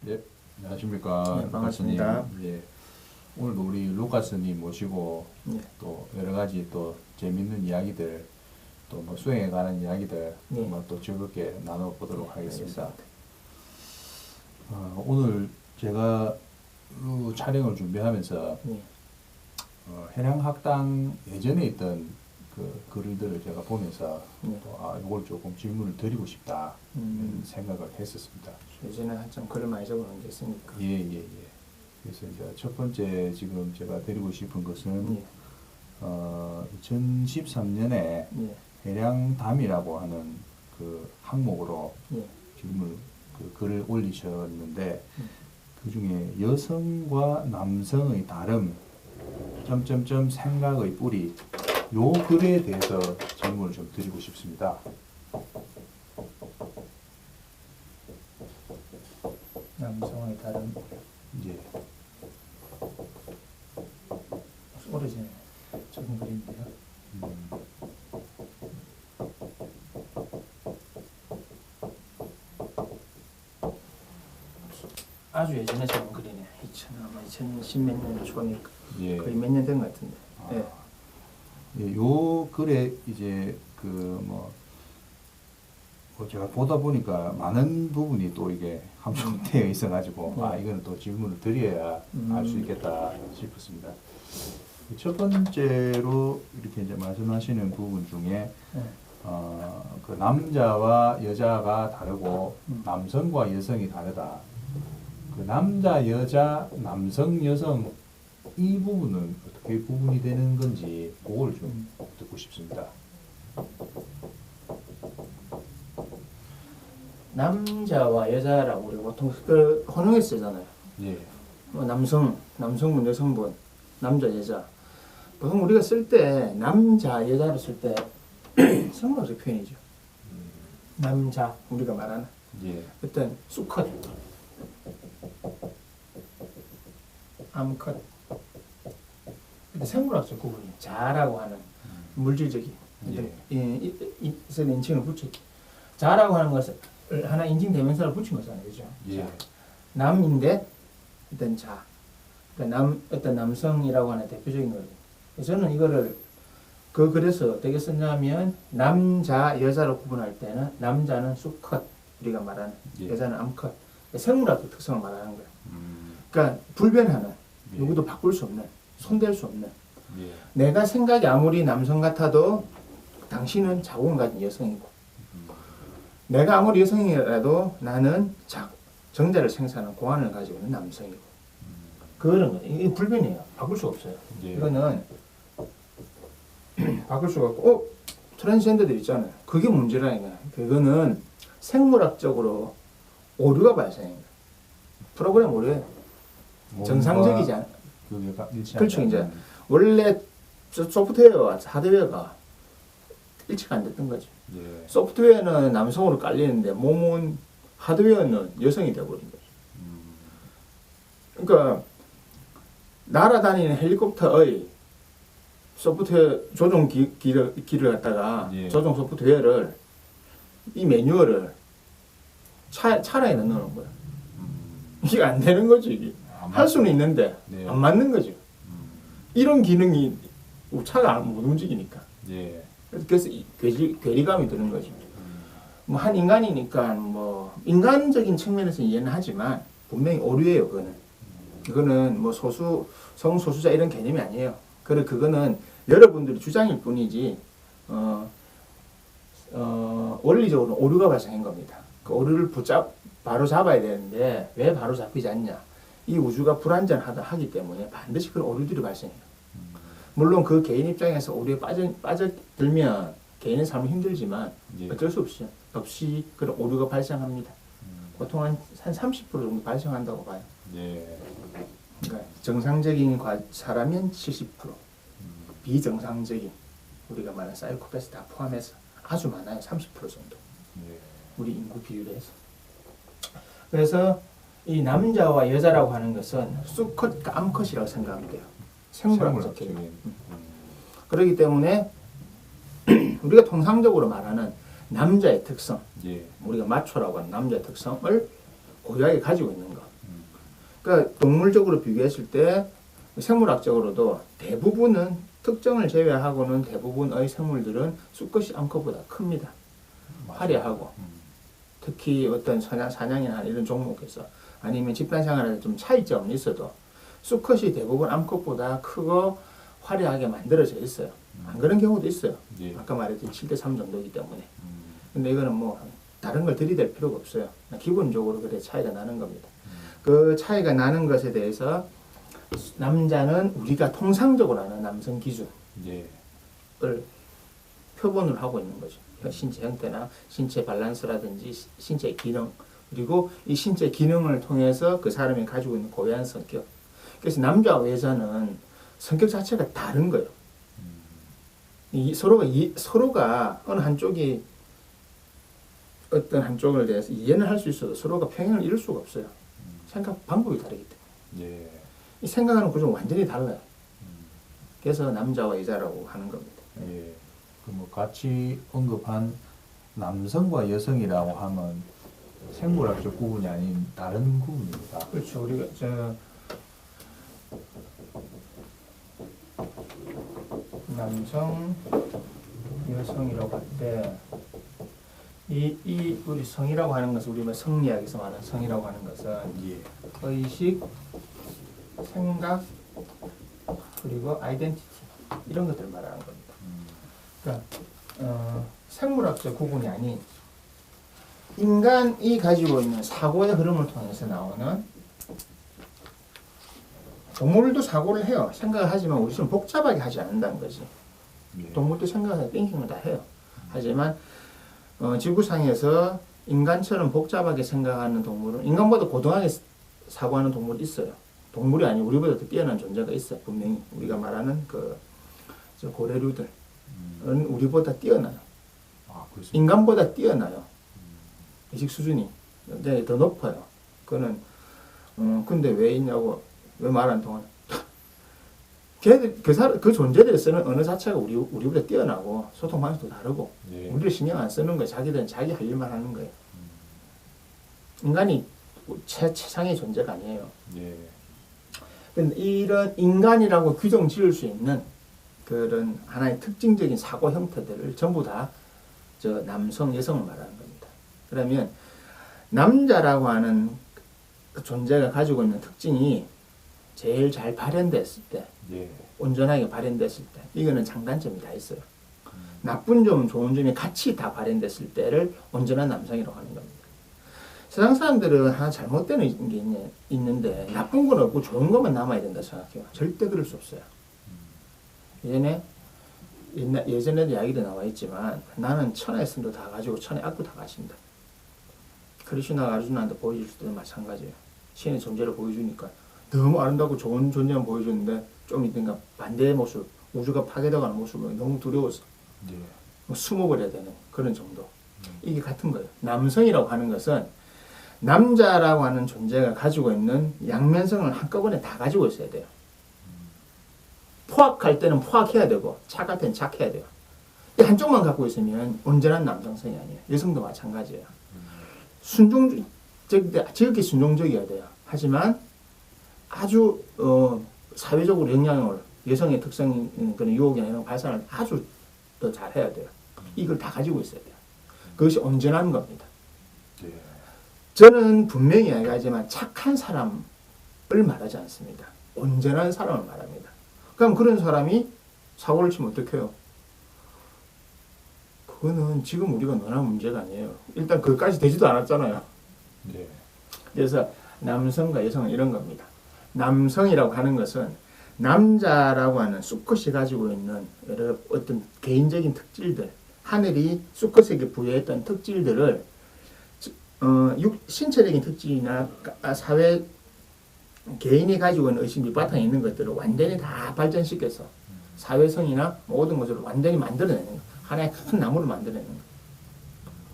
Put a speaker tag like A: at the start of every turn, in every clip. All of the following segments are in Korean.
A: 네, 안녕하십니까.
B: 네, 반갑습니다.
A: 루카스님. 예, 오늘도 우리 루카스님 모시고
B: 네.
A: 또 여러 가지 또 재밌는 이야기들, 또 뭐 수행에 관한 이야기들
B: 네.
A: 한번 또 즐겁게 나눠보도록 하겠습니다.
B: 알겠습니다.
A: 오늘 제가 촬영을 준비하면서
B: 네.
A: 해량학당 예전에 있던 그 글들을 제가 보면서
B: 네.
A: 또 이걸 조금 질문을 드리고 싶다 이런 생각을 했었습니다.
B: 예전에 한참 글을 많이 적어놓은 게 있으니까.
A: 예. 그래서 이제 첫 번째 지금 제가 드리고 싶은 것은
B: 네.
A: 2013년에
B: 네.
A: 해량담이라고 하는 그 항목으로
B: 네.
A: 질문 그 글을 올리셨는데 그 중에 여성과 남성의 다름 점점점 생각의 뿌리 요 글에 대해서 질문을 좀 드리고 싶습니다.
B: 남성의 다른
A: 이제
B: 오래전에 적은 글인데요. 아주 예전에 적은 글이네. 아마 2010 몇 년 초니까
A: 예.
B: 거의 몇 년 된 것 같은데. 네.
A: 예, 요 글에 이제 뭐 제가 보다 보니까 많은 부분이 또 이게 함축되어 있어가지고 이거는 또 질문을 드려야 알 수 있겠다 싶었습니다. 첫 번째로 이렇게 이제 말씀하시는 부분 중에
B: 네.
A: 그 남자와 여자가 다르고 남성과 여성이 다르다. 그 남자, 여자, 남성, 여성 이 부분은 어떻게 구분이 되는 건지 그걸 좀 듣고 싶습니다.
B: 남자와 여자라고 우리 보통 그 혼용해 쓰잖아요.
A: 예.
B: 뭐 남성분, 여성분, 남자, 여자. 보통 우리가 쓸 때 남자, 여자를 쓸 때 성문학적 표현이죠. 남자, 우리가 말하는
A: 예.
B: 어떤 수컷, 암컷. 근데 생물학적 구분이 자라고 하는 물질적인 인칭을 붙였기. 자라고 하는 것을 하나 인칭 대명사를 붙인 거잖아요, 그죠?
A: 예.
B: 자, 남인데 어떤 자, 그러니까 어떤 남성이라고 하는 대표적인 거예요. 그래서 저는 이거를 그 글에서 어떻게 썼냐면 남자, 여자로 구분할 때는 남자는 수컷, 우리가 말하는 여자는 암컷, 생물학적 특성을 말하는 거예요. 그러니까 불변하는 누구도 바꿀 수 없는, 손댈 수 없는. 내가 생각이 아무리 남성 같아도 당신은 자궁을 가진 여성이고, 내가 아무리 여성이라도 나는 정자를 생산하는 고환을 가지고 있는 남성이고. 그런 거예요. 이게 불변이에요. 바꿀 수가 없어요. 이거는 바꿀 수가 없고, 트랜스젠더들 있잖아요. 그게 문제라니까. 그거는 생물학적으로 오류가 발생해요. 프로그램 오류예요. 정상적이지 않아. 그렇죠. 이제 원래 소프트웨어와 하드웨어가 일치가 안 됐던 거죠.
A: 예.
B: 소프트웨어는 남성으로 깔리는데 몸은 하드웨어는 여성이 되어버린 거죠. 그러니까 날아다니는 헬리콥터의 소프트웨어 조종 기를 갖다가 조종 소프트웨어를 이 매뉴얼을 차량에 넣어놓은 거야. 이게 안 되는 거지. 이게. 할 수는 있는데 안 맞는 거죠. 이런 기능이 차가 못 움직이니까. 그래서 괴리감이 드는 거죠. 뭐 한 인간이니까 뭐 인간적인 측면에서 이해는 하지만 분명히 오류예요. 그거는 뭐 성소수자 이런 개념이 아니에요. 그거는 여러분들의 주장일 뿐이지 원리적으로 오류가 발생한 겁니다. 그 오류를 바로 잡아야 되는데 왜 바로 잡히지 않냐? 이 우주가 불완전하기 때문에 반드시 그런 오류들이 발생해요. 물론 그 개인 입장에서 오류에 빠져들면 개인의 삶이 힘들지만 어쩔 수 없이 그런 오류가 발생합니다. 보통 한 30% 정도 발생한다고 봐요. 그러니까 정상적인 사람은 70%, 비정상적인 우리가 말하는 사이코패스 다 포함해서 아주 많아요. 30% 정도. 우리 인구 비율에 해서. 그래서 이 남자와 여자라고 하는 것은 수컷과 암컷이라고 생각하면 돼요. 생물학적 개념. 그렇기 때문에 우리가 통상적으로 말하는 남자의 특성, 우리가 마초라고 하는 남자의 특성을 고유하게 가지고 있는 것. 그러니까 동물적으로 비교했을 때 생물학적으로도 대부분은 특정을 제외하고는 대부분의 생물들은 수컷이 암컷보다 큽니다. 화려하고 특히 어떤 사냥이나 이런 종목에서 아니면 집단생활에 좀 차이점은 있어도 수컷이 대부분 암컷보다 크고 화려하게 만들어져 있어요. 안 그런 경우도 있어요.
A: 예.
B: 아까 말했듯이 7대3 정도이기 때문에. 근데 이거는 뭐 다른 걸 들이댈 필요가 없어요. 기본적으로 그래 차이가 나는 겁니다. 그 차이가 나는 것에 대해서 남자는 우리가 통상적으로 아는 남성 기준을
A: 예.
B: 표본을 하고 있는 거죠. 신체 형태나 신체 밸런스라든지 신체 기능, 그리고 이 신체 기능을 통해서 그 사람이 가지고 있는 고유한 성격. 그래서 남자와 여자는 성격 자체가 다른 거예요. 서로가 어느 한쪽이 어떤 한쪽을 대해서 이해는 할 수 있어도 서로가 평행을 이룰 수가 없어요. 생각 방법이 다르기 때문에.
A: 예.
B: 이 생각하는 구조가 완전히 달라요. 그래서 남자와 여자라고 하는 겁니다.
A: 예. 그 같이 언급한 남성과 여성이라고 하면 생물학적 구분이 아닌 다른 구분입니다.
B: 그렇죠. 우리가 남성, 여성이라고 할 때 이 우리 성이라고 하는 것은 우리가 성리학에서 말하는 성이라고 하는 것은
A: 예.
B: 의식, 생각, 그리고 아이덴티티 이런 것들을 말하는 겁니다. 그러니까 생물학적 구분이 아닌 인간이 가지고 있는 사고의 흐름을 통해서 나오는 동물도 사고를 해요. 생각을 하지만 우리는 복잡하게 하지 않는다는 거지.
A: 예.
B: 동물도 생각을 띵킹을 다 해요. 하지만 지구상에서 인간처럼 복잡하게 생각하는 동물은 인간보다 고등하게 사고하는 동물이 있어요. 동물이 아니고 우리보다 더 뛰어난 존재가 있어요. 분명히 우리가 말하는 저 고래류들은 우리보다 뛰어나요.
A: 아, 그렇습니까?
B: 인간보다 뛰어나요. 의식 수준이 굉장히 더 높아요. 그거는 근데 왜 있냐고 왜 말 안 통하냐? 걔들 그 존재들이 쓰는 언어 자체가 우리보다 뛰어나고 소통 방식도 다르고
A: 예.
B: 우리를 신경 안 쓰는 거예요. 자기들은 자기 할 일만 하는 거예요. 인간이 최상의 존재가 아니에요.
A: 예.
B: 근데 이런 인간이라고 규정 지을 수 있는 그런 하나의 특징적인 사고 형태들을 전부 다 저 남성, 여성을 말하는 겁니다. 그러면 남자라고 하는 그 존재가 가지고 있는 특징이 제일 잘 발현됐을 때,
A: 예.
B: 온전하게 발현됐을 때, 이거는 장단점이 다 있어요. 나쁜 점, 좋은 점이 같이 다 발현됐을 때를 온전한 남성이라고 하는 겁니다. 세상 사람들은 하나 잘못되는 게 있는데 나쁜 건 없고 좋은 것만 남아야 된다 생각해요. 절대 그럴 수 없어요. 예전에도 이야기도 나와 있지만 나는 천하의 선도 다 가지고 천하의 악도 다 가진다. 크리슈나가 아르주나한테 보여줄 때도 마찬가지예요. 신의 존재를 보여주니까 너무 아름답고 좋은 존재만 보여주는데 좀 있던가 반대의 모습, 우주가 파괴되어가는 모습은 너무 두려워서
A: 예.
B: 숨어버려야 되는 그런 정도. 이게 같은 거예요. 남성이라고 하는 것은 남자라고 하는 존재가 가지고 있는 양면성을 한꺼번에 다 가지고 있어야 돼요. 포악할 때는 포악해야 되고 착할 때는 착해야 돼요. 이 한쪽만 갖고 있으면 온전한 남성성이 아니에요. 여성도 마찬가지예요. 지극히 순종적이어야 돼요. 하지만 아주 사회적으로 영향을 여성의 특성인 그런 유혹이나 이런 발산을 아주 더 잘해야 돼요. 이걸 다 가지고 있어야 돼요. 그것이 온전한 겁니다.
A: 예.
B: 저는 분명히 이야기하지만 착한 사람을 말하지 않습니다. 온전한 사람을 말합니다. 그럼 그런 사람이 사고를 치면 어떡해요? 그거는 지금 우리가 논할 문제가 아니에요. 일단 그것까지 되지도 않았잖아요.
A: 예.
B: 그래서 남성과 여성은 이런 겁니다. 남성이라고 하는 것은 남자라고 하는 수컷이 가지고 있는 여러 어떤 개인적인 특질들, 하늘이 수컷에게 부여했던 특질들을 신체적인 특질이나 사회 개인이 가지고 있는 의식 밑바탕에 있는 것들을 완전히 다 발전시켜서 사회성이나 모든 것을 완전히 만들어내는 거. 하나의 큰 나무를 만들어내는 거.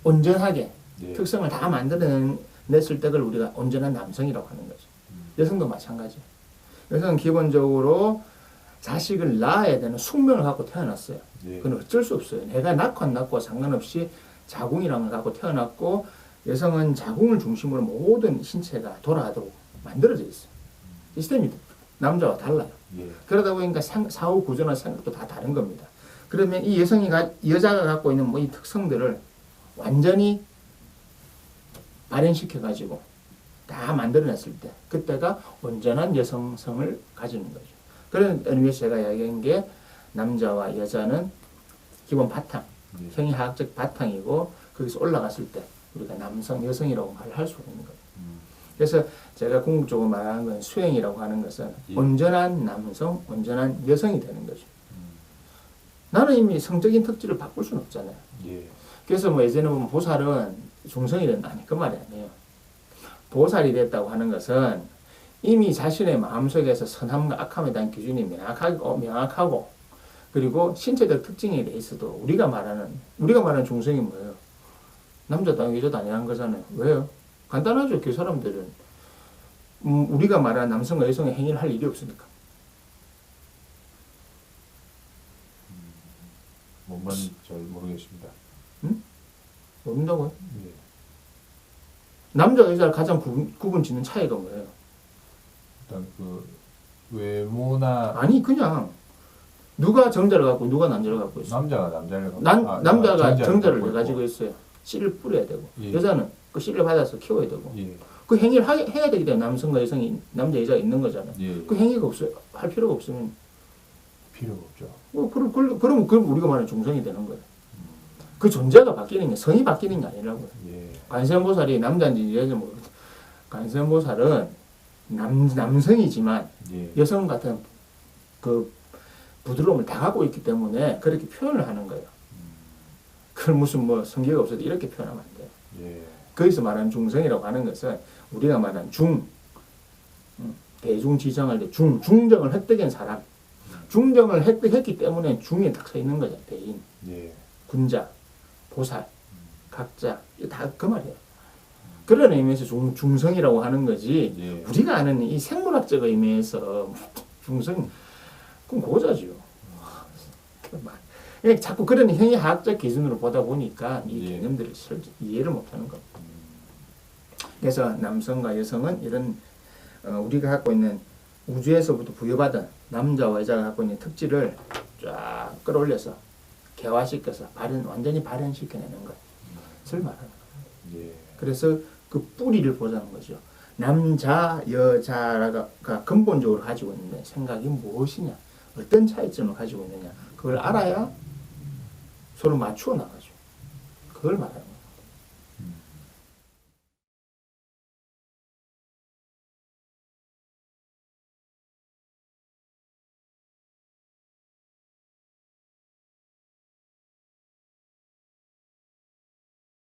B: 온전하게
A: 예.
B: 특성을 다 만들어냈을 때를 우리가 온전한 남성이라고 하는 거죠. 여성도 마찬가지예요. 여성은 기본적으로 자식을 낳아야 되는 숙명을 갖고 태어났어요.
A: 예.
B: 그건 어쩔 수 없어요. 내가 낳고 안 낳고 상관없이 자궁이라는 걸 갖고 태어났고 여성은 자궁을 중심으로 모든 신체가 돌아가도록 만들어져 있어요. 시스템이 남자와 달라요.
A: 예.
B: 그러다 보니까 사후 구조나 생각도 다 다른 겁니다. 그러면 이 여자가 갖고 있는 뭐 이 특성들을 완전히 발현시켜가지고 다 만들어냈을 때, 그때가 온전한 여성성을 가지는 거죠. 그런 의미에서 제가 이야기한 게 남자와 여자는 기본 바탕,
A: 예.
B: 생리학적 바탕이고, 거기서 올라갔을 때 우리가 남성, 여성이라고 말할 수 있는 거예요. 그래서 제가 궁극적으로 말하는 건 수행이라고 하는 것은
A: 예.
B: 온전한 남성, 온전한 여성이 되는 거죠. 나는 이미 성적인 특질을 바꿀 수는 없잖아요.
A: 예.
B: 그래서 뭐 예전에 보면 보살은 중성이 된다. 아니, 그 말이 아니에요. 보살이 됐다고 하는 것은 이미 자신의 마음속에서 선함과 악함에 대한 기준이 명확하고, 그리고 신체적 특징에 대해서도 우리가 말하는 중성이 뭐예요? 남자도 여자도 아니라는 거잖아요. 왜요? 간단하죠. 그 사람들은 우리가 말하는 남성과 여성의 행위를 할 일이 없으니까.
A: 뭔 말인지 잘 모르겠습니다.
B: 모른다고요?
A: 예.
B: 남자와 여자를 가장 구분 짓는 차이가 뭐예요?
A: 일단 그 외모나
B: 아니, 그냥 누가 정자를 갖고 누가 난자를 갖고 있어요.
A: 남자가 남자를 갖고
B: 남자가 정자를
A: 갖고
B: 가지고
A: 있고.
B: 있어요. 씨를 뿌려야 되고,
A: 예.
B: 여자는 그 씨를 받아서 키워야 되고,
A: 예.
B: 그 행위를 해야 되기 때문에 남성과 여성이, 남자 여자가 있는 거잖아요.
A: 예.
B: 그 행위가 없어요. 할 필요가 없으면
A: 필요가 없죠.
B: 그럼 우리가 말하는 중성이 되는 거예요. 그 존재가 바뀌는 게, 성이 바뀌는 게 아니라고요.
A: 예.
B: 관세음보살이 남자인지 여자인지 모르겠어요. 관세음보살은 남성이지만
A: 예.
B: 여성 같은 그 부드러움을 다 갖고 있기 때문에 그렇게 표현을 하는 거예요. 그걸 무슨 뭐 성격이 없어도 이렇게 표현하면 안 돼요.
A: 예.
B: 거기서 말하는 중성이라고 하는 것은 우리가 말하는 대중지정할 때 중정을 획득한 사람, 중정을 획득했기 때문에 중에 딱 서 있는 거죠. 대인,
A: 예.
B: 군자, 보살, 각자, 다 그 말이에요. 그런 의미에서 중성이라고 하는 거지.
A: 예.
B: 우리가 아는 이 생물학적 의미에서 중성, 그건 고자지요. 자꾸 그런 행위학적 기준으로 보다 보니까 이
A: 예.
B: 개념들을 이해를 못하는 겁니다. 그래서 남성과 여성은 이런 우리가 갖고 있는 우주에서부터 부여받은 남자와 여자가 갖고 있는 특질을 쫙 끌어올려서 개화시켜서 완전히 발현시켜내는 것을 말하는 거예요.
A: 예.
B: 그래서 그 뿌리를 보자는 거죠. 남자, 여자가 근본적으로 가지고 있는 생각이 무엇이냐, 어떤 차이점을 가지고 있느냐, 그걸 알아야 서로 맞추어 나가죠. 그걸 말하는 거예요.